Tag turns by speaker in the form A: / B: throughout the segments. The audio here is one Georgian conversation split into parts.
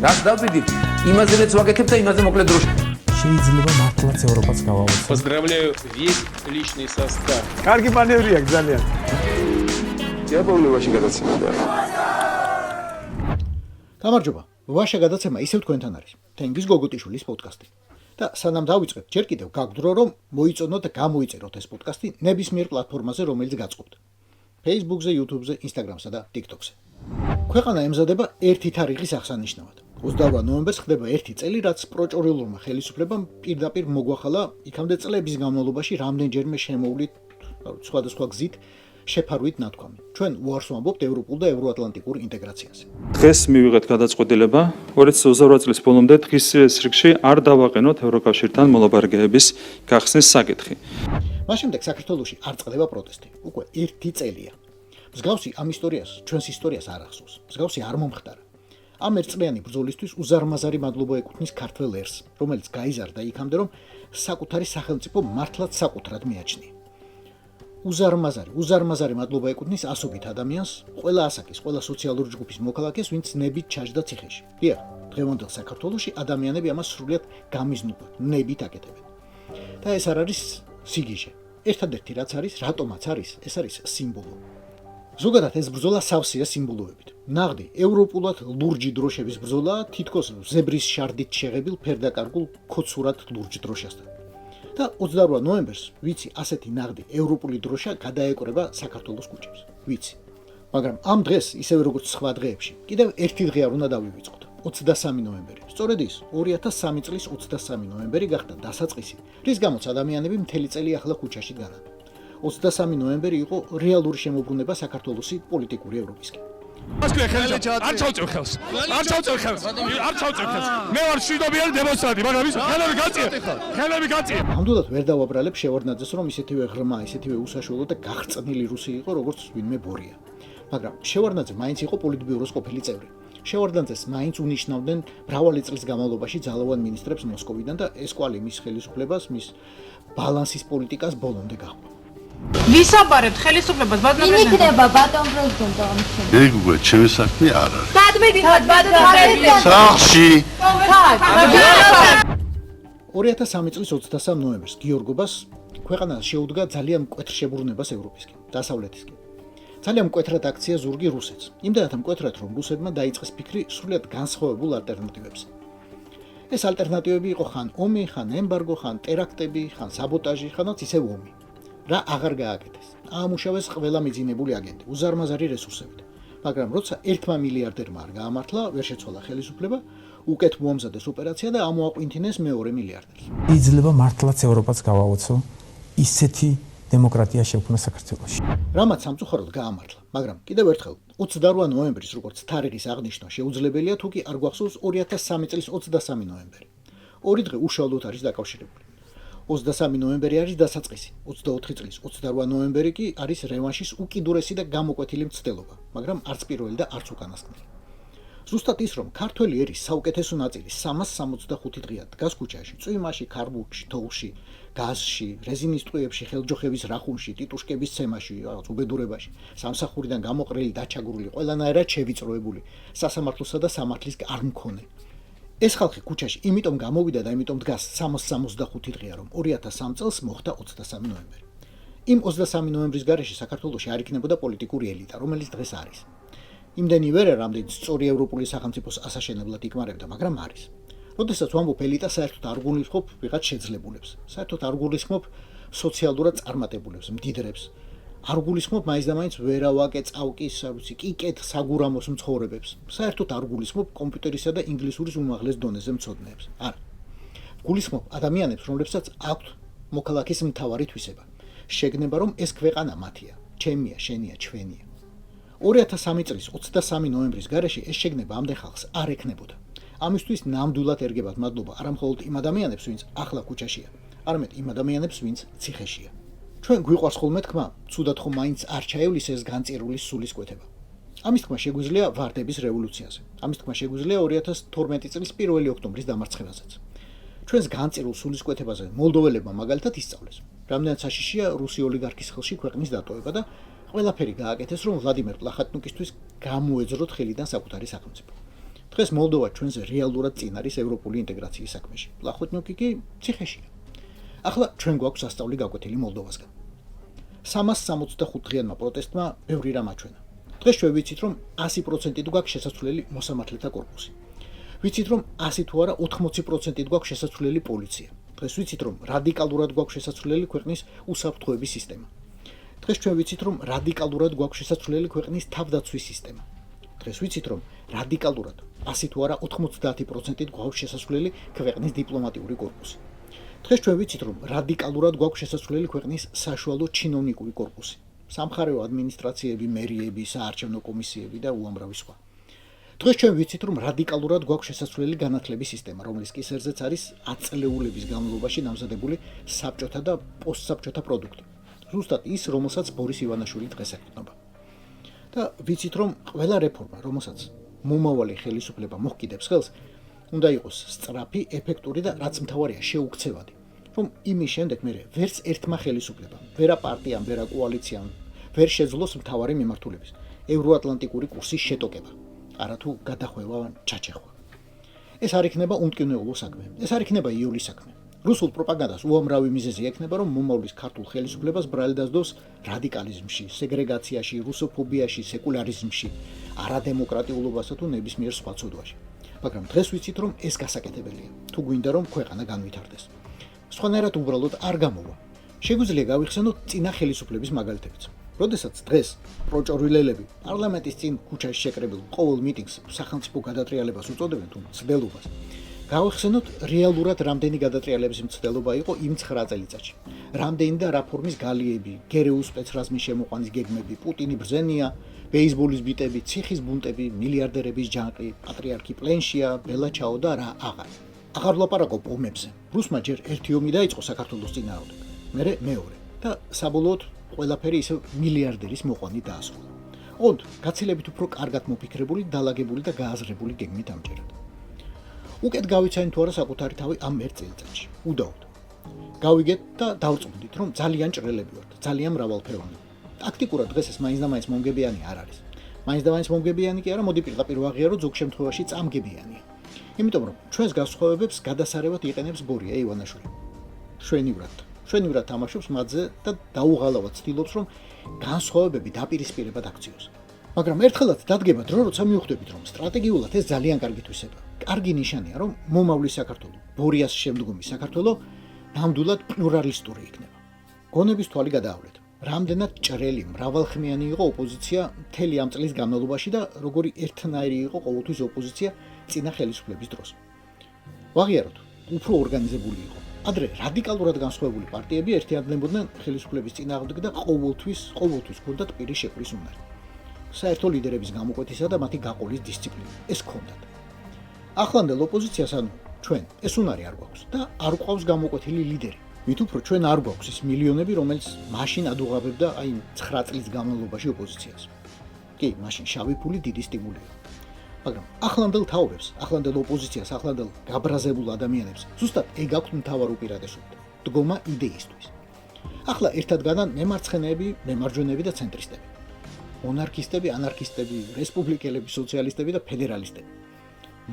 A: რას დავდივით, იმაზეც ვაკეთებ და იმაზე მოკლედ დროში.
B: შეიძლება მართლაც ევროპას გავავოცო.
C: Поздравляю весь личный состав.
D: კარგი მანევრია ძალიან.
E: დიაპოვნებაში გადაცემაა.
F: გამარჯობა. ვაშა გადაცემა ისევ თქვენთან არის. თენგიზ გოგოტიშვილის პოდკასტი. და სანამ დავიწყებთ, ჯერ კიდევ გაგდრო რომ მოიწონოთ და გამოიწეროთ ეს პოდკასტი ნებისმიერ პლატფორმაზე, რომელიც გაწყობთ. Facebook-ზე, YouTube-ზე, Instagram-სა და TikTok-ზე. ქვეყანა ემზადება ერთი თარიღის აღსანიშნავად. 28 ნოემბერს ხდება ერთი წელი, რაც პროჭორილურმა ხელისუფლებამ პირდაპირ მოგვახალა იქამდე წლების განმავლობაში რამდენჯერმე შემოვლით სხვადასხვა გზით შეფარვით ნათქვამი. ჩვენ უარს ვამბობთ ევროპულ და ევროატლანტიკურ ინტეგრაციაზე.
G: დღეს მივიღეთ გადაწყვეტილება 2028 წლის ბოლომდე დღის რიგში არ დავაყენოთ ევროკავშირთან მოლაპარაკებების გახსნის საკითხი.
F: მას შემდეგ საქართველოში არ წყდება პროტესტი. უკვე ერთი წელია. მსგავსი ამ ისტორიას, ჩვენს ისტორიას არ ახსოვს. მსგავსი არ მომხდარა. ამ ერთწლიანი ბრძოლისთვის უზარმაზარი მადლობა ეკუთვნის ქართველ ერს, რომელიც გაიზარდა იქამდე, რომ საკუთარი სახელმწიფო მართლაც საკუთრად მიაჩნია. უზარმაზარი მადლობა ეკუთვნის ასობით ადამიანს, ყველა ასაკის, ყველა სოციალური ჯგუფის მოქალაქეს, ვინც ნებით ჩაჯდა ციხეში. დიახ, დღევანდელ საქართველოში ადამიანები ამას სრულიად გამიზნულად, ნებით აკეთებენ. და ეს არ არის სიგიჟე. ერთადერთი რაც არის, რატომაც არის, ეს არის სიმბოლო. ზოგადად ეს ბრძოლა სავსეა სიმბოლოებით. ნაღდი ევროპულად ლურჯი დროშების ბრძოლა თითქოს ზებრის შარდით შეღებილ ფერდაკარგულ ქოცურად ლურჯ დროშასთან. და 28 ნოემბერს, ვიცი, ასეთი ნაღდი ევროპული დროშა გადაეკრება საქართველოს ქუჩებს. ვიცი. მაგრამ ამ დღეს, ისევე როგორც სხვა დღეებში, კიდევ ერთი დღე არ უნდა დავივიწყოთ. 23 ნოემბერი. სწორედ ის 2003 წლის 23 ნოემბერი გახდა დასაწყისი, რის გამოც ადამიანები მთელი წელი ახლა ქუჩაში დგანან. 23 ნოემბერი იყო რეალური შემოbrunება საქართველოსი პოლიტიკური ევროპისკენ.
D: არ ჩავწევ ხელს. მე ვარ შვიდობიანი დემონსტრანტი, მაგრამ ის ხელები გაწია.
F: ნამდვილად ვერ დავაბრალებ შევარდნაძეს, რომ ისეთივე ღრმა, ისეთივე უსაშუალო და გაღწნილი რუსი იყო, როგორც ვინმე ბორია. მაგრამ შევარდნაძე მაინც იყო პოლიტბიუროს ყოფილი წევრი. შევარდნაძეს მაინც უნიშნავდნენ მრავალი წლის განმავლობაში ძალოვან მინისტრებს მოსკოვიდან და ეს კვალი მის ხელისუფლებას, მის ბალანსის პოლიტიკას ბოლომდე გაჰყვა.
H: ვისაბარებთ ხელისუფლებას ბატონო პრეზიდენტო.
I: იქნება ბატონ პრეზიდენტო ამის შემდეგ.
E: ეგ უკვე ჩემი საქმე არ არის.
I: გადმედიხარ ბატონ პრეზიდენტო.
E: სახში
F: 2003 წლის 23 ნოემბერს გიორგობას ქვეყანა შეუდგა ძალიან მკვეთრ შებრუნებას ევროპისკენ, დასავლეთისკენ. ძალიან მკვეთრად აქცია ზურგი რუსეთს. იმდენად მკვეთრად, რომ რუსებმა დაიწყეს ფიქრი სრულიად განსხვავებულ ალტერნატივებზე. ეს ალტერნატივები იყო ხან ომი, ხან ემბარგო, ხან ტერაქტები, ხან საბოტაჟი, ხანაც ისევ ომი. რა აღარ გააკეთეს. აამუშავეს ყველა მიძინებული აგენტი, უზარმაზარი რესურსებით. მაგრამ როცა 1 მილიარდერმა არ გაამართლა, ვერ შეცვალა ხელისუფლება, უკეთ მოამზადეს ოპერაცია და ამოაყვინთინეს მეორე მილიარდერს.
B: შეიძლება მართლაც ევროპას გავავოცო. ისეთი დემოკრატია შექმნა საქართველოში.
F: რამაც სამწუხაროდ გაამართლა, მაგრამ კიდევ ერთხელ 28 ნოემბრის როგორც თარიღის აღნიშვნა შეუძლებელია, თუ კი არ გვახსოვს 2003 წლის 23 ნოემბერი. ორი დღე უშუალოდ არის დაკავშირებული. 23 ნოემბერი არის დასაწყისი, 24 წლის 28 ნოემბერი კი არის რევანშის უკიდურესი და გამოკვეთილი მცდელობა, მაგრამ არც პირველი და არც უკანასკნელი. ზუსტად ის, რომ ქართველი ერის საუკეთესო ნაწილი 365 დღეა დგას ქუჩაში, წვიმაში, ქარბუქში, თოვლში, გაზში, რეზინის ტყუებში, ხელჯოხების რახუნში, ტიტუშკების ცემაში, რაღაც უბედურებაში, სამსახურიდან გამოყრილი, დაჩაგრული, ყველანაირად შევიწროებული, სასამართლოსა და სამართლის არ მქონე. ეს ხალხი ქუჩაში იმიტომ გამოვიდა და იმიტომ დგას 365 დღეა, რომ 2003 წელს მოხდა 23 ნოემბერი. იმ 23 ნოემბრის გარეშე საქართველოში არ იქნებოდა პოლიტიკური ელიტა, რომელიც დღეს არის. იმდენი ვერა, რამდენიც სწორი ევროპული სახელმწიფოს ასაშენებლად იკმარებდა, მაგრამ არის. როდესაც ვამბობ ელიტა, საერთოდ არ გულისხმობ ვიღაც შეძლებულებს, საერთოდ არ გულისხმობ სოციალურად წარმატებულებს, მდიდრებს. არ გულისხმობ მაინც და მაინც ვერავაკე წავკის, კიკეთ საგურამოს მცხოვრებებს. საერთოდ არ გულისხმობ კომპიუტერისა და ინგლისურის უმაღლეს დონეზე მცოდნეებს. არა. გულისხმობ ადამიანებს, რომლებსაც აქვთ მოქალაქის მთავარი თვისება. შეგნება, რომ ეს ქვეყანა მათია, ჩემია, შენია, ჩვენია. 2003 წლის 23 ნოემბრის გარეშე ეს შეგნება ამდენ ხალხს არ ექნებოდა. ამისთვის ნამდვილად ერგებათ მადლობა არა მხოლოდ იმ ადამიანებს, ვინც ახლა ქუჩაშია, არამედ იმ ადამიანებს, ვინც ციხეშია. ჩვენ გვიყვარს ხოლმე თქმა, ცუდად ხომ მაინც არ ჩაევლის ეს განწირული სულის კვეთება. ამის თქმა შეგვიძლია ვარდების რევოლუციაზე. ამის თქმა შეგვიძლია 2012 წლის 1 ოქტომბრის დამარცხებაზეც. ჩვენს განწირულ სულის კვეთებაზე მოლდოველებმა მაგალითად ისწავლეს, რამდენად საშიშია რუსი ოლიგარქის ხელში ქვეყნის დატოვება და ყველაფერი გააკეთეს, რომ ვლადიმერ პლახატნუკისთვის გამოეძროთ ხელიდან საკუთარი სახელმწიფო. დღეს მოლდოვა ჩვენზე რეალურად წინ არის ევროპული ინტეგრაციის საქმეში. პლახოტნიუკი კი ციხეშია. ახლა ჩვენ გვაქვს სასწაული გაკვეთილი მოლდოვასგან. 365 დღიანმა პროტესტმა ბევრი რამ აჩვენა. დღეს ჩვენ ვიცით, რომ 100%-ით გვაქვს შესაძლებელი მოსამართლეთა კორპუსი. ვიცით, რომ 100 თუ არა 80%-ით გვაქვს შესაძლებელი პოლიცია. დღეს ვიცით, რომ რადიკალურად გვაქვს შესაძლებელი ქვეყნის უსაფრთხოების სისტემა. დღეს ჩვენ ვიცით, რომ რადიკალურად გვაქვს შესაძლებელი ქვეყნის თავდაცვის სისტემა. დღეს ვიცით, რომ რადიკალურად 100 თუ არა 90%-ით გვაქვს შესაძლებელი ქვეყნის დიპლომატიური კორპუსი. დღეს ჩვენ ვიცით, რომ რადიკალურად გვაქვს შესაძლებელი ქვეყნის საშუალო ჩინოვნიკური კორპუსი. სამხარეო ადმინისტრაციები, მერიები, საარჩევნო კომისიები და უამრავი სხვა. დღეს ჩვენ ვიცით, რომ რადიკალურად გვაქვს შესაძლებელი განათლების სისტემა, რომლის კისერზეც არის 10 წლეულების განმავლობაში დამზადებული საბჭოთა და პოსტსაბჭოთა პროდუქტი. ზუსტად ის, რომელსაც ბორის ივანაშვილი დღეს ეყრდნობა. და ვიცით, რომ ყველა რეფორმა, რომელსაც მომავალი ხელისუფლება მოჰკიდებს ხელს, უნდა იყოს სწრაფი, ეფექტური და რაც მთავარია, შეუქცევადი. რომ იმის შემდეგ მე ვერც ერთმა ხელისუფლებამ, ვერა პარტიამ, ვერა კოალიციამ ვერ შეძლოს მთავარი მიმართულების, ევროატლანტიკური კურსის შეტოკება, არათუ გადახვევა ან ჩაჩეხვა. ეს არ იქნება უმტკივნეულო საქმე, ეს არ იქნება იოლის საქმე. რუსულ პროპაგანდას უამრავი მიზეზი ექნება, რომ მომავლის ქართულ ხელისუფლებას ბრალი დასდოს რადიკალიზმში, სეგრეგაციაში, რუსოფობიაში, სეკულარიზმში, არადემოკრატიულობასა თუ ნებისმიერ სხვა ცოდვაში. მაგრამ დღეს ვიცით, რომ ეს გასაკეთებელია, თუ გვინდა რომ ქვეყანა განვითარდეს. სხვანაირად უბრალოდ არ გამოვა. შეგვიძლია გავიხსენოთ წინა ხელისუფლების მაგალითებიც. როდესაც დღეს პროჭორვილელები პარლამენტის წინ ქუჩაში შეკრებილ ყოველ მიტინგს სახელმწიფო გადატრიალებას უწოდებენ თუ მცდელობას. გავიხსენოთ რეალურად რამდენი გადატრიალების მცდელობა იყო იმ 9 წელიწადში. რამდენი და რა ფორმის გალიები, გერეუს სპეცრაზმის შემოყვანის გეგმები, პუტინი ბრძენია, ბეისბოლის ბიტები, ციხის ბუნტები, მილიარდერების ჯანყი, პატრიარქი პლენშია, ბელაჩაო და რა აღარ. აღარ ვლაპარაკობ ომებზე. რუსმა ჯერ ერთი ომი დაიწყო საქართველოს წინააღმდეგ, მერე მეორე და საბოლოოდ ყველაფერი ისევ მილიარდერის მოყვანით დაასრულა. ოღონდ გაცილებით უფრო კარგად მოფიქრებული, დალაგებული და გააზრებული გეგმით ამჯერად. უკეთ გავიცანით თუ არა საკუთარი თავი ამ ერთ წელიწადში. უდაოდ. გავიგეთ და დავწმუნდით, რომ ძალიან ჭრელები ვართ, ძალიან მრავალფეროვანი. ტაქტიკურად დღეს ეს მაინც და მაინც მომგებიანი არ არის. მაინც და მაინც მომგებიანი კი არა, მოდი პირდაპირ ვაღიარო, ზოგ შემთხვევაში წამგებიანია. იმიტომ რომ ჩვენს განსხვავებებს გადასარევად იყენებს ბორია ივანაშვილი. შვენივრად თამაშობს მათზე და დაუღალავად ცდილობს, რომ განსხვავებები დაპირისპირებად აქციოს. მაგრამ ერთხელაც დადგება დრო, როცა მივხვდებით, რომ სტრატეგიულად ეს ძალიან კარგი თვისებაა. კარგი ნიშანია, რომ მომავლის საქართველო, ბორიას შემდგომი საქართველო ნამდვილად პლურალისტური იქნება. გონების თვალი გადაავლეთ. რამდენად ჭრელი, მრავალხმიანი იყო ოპოზიცია მთელი ამ წლის განმავლობაში და როგორი ერთნაირი იყო ყოველთვის ოპოზიცია წინა ხელისუფლების დროს. ვაღიაროთ, უფრო ორგანიზებული იყო. ადრე რადიკალურად განსხვავებული პარტიები ერთიანდებოდნენ ხელისუფლების წინააღმდეგ და ყოველთვის ჰქონდათ პირის შეკვრის უნარი. საერთო ლიდერების გამოკვეთისა და მათი გაყოლის დისციპლინა ეს ჰქონდათ. ახლანდელ ოპოზიციას ანუ ჩვენ ეს უნარი არ გვაქვს და არ გვყავს გამოკვეთილი ლიდერი. მით უფრო ჩვენ არ გვაქვს ის მილიონები, რომელიც მაშინ ადუღაბებდა აი 9 წლის განმავლობაში ოპოზიციას. კი, მაშინ შავი ფული დიდი სტიმულია. მაგრამ ახლანდელ თაობებს, ახლანდელ ოპოზიციას, ახლანდელ გაბრაზებულ ადამიანებს ზუსტად ეგ აქვთ მთავარ უპირატესობა, დგომა იდეისთვის. ახლა ერთად განან მემარცხენეები, მემარჯვენეები და ცენტრისტები. მონარქისტები, ანარქისტები, რესპუბლიკელები, სოციალისტები და ფედერალისტები.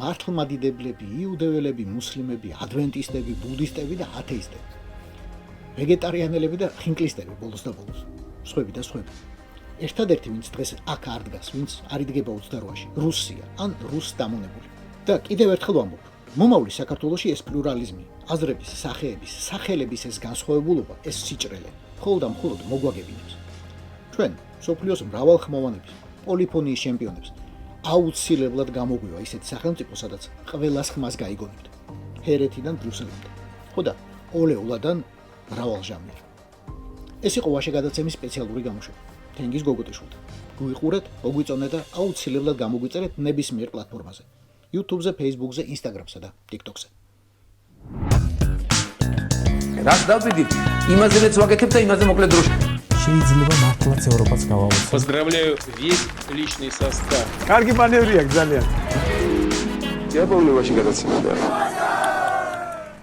F: მართლმადიდებლები, იუდეველები, მუსლიმები, ადვენტისტები, ბუდისტები და ათეისტები. ვეგეტარიანელები და ხინკლისტები ბოლოს და ბოლოს. სხვები და სხვები. ერთადერთი ვინც დღეს აქ არ დგას, ვინც არ იდგება 28-ში, რუსია ან რუს დამონებული. და კიდევ ერთხელ ვამბობ, მომავლის საქართველოში ეს პლურალიზმი, აზრების, სახეების, სახელების ეს განსხვავებულობა, ეს სიჭრელე, მხოლოდ და მხოლოდ მოგვაგებინებს. ჩვენ, სოფლიოს მრავალხმოვანების, პოლიფონიის ჩემპიონებს, აუცილებლად გამოგვივა ისეთი სახელმწიფო, სადაც ყველას ხმას გაიგონებთ. ჰერეთიდან ბრიუსელამდე. ხო და ოლეულადან მრავალჟამიერ. ეს იყო ვაშე გადაცემის სპეციალური გამოშვება. თენგიზ გოგოტიშვილთან. გვიყურეთ, მოგვიწონეთ და აუცილებლად გამოგვიწერეთ ნებისმიერ პლატფორმაზე. YouTube-ზე, Facebook-ზე, Instagram-სა და TikTok-ზე.
A: რაც დავიდით, იმაზე მეც ვაკეთებ და იმაზე მოკლედ დროში.
B: შეიძლება მართლაც ევროპას გავავოცოთ.
C: Поздравляю весь личный состав.
D: კარგი მანევრია ძალიან.
E: Я помню ваши გადაცემები.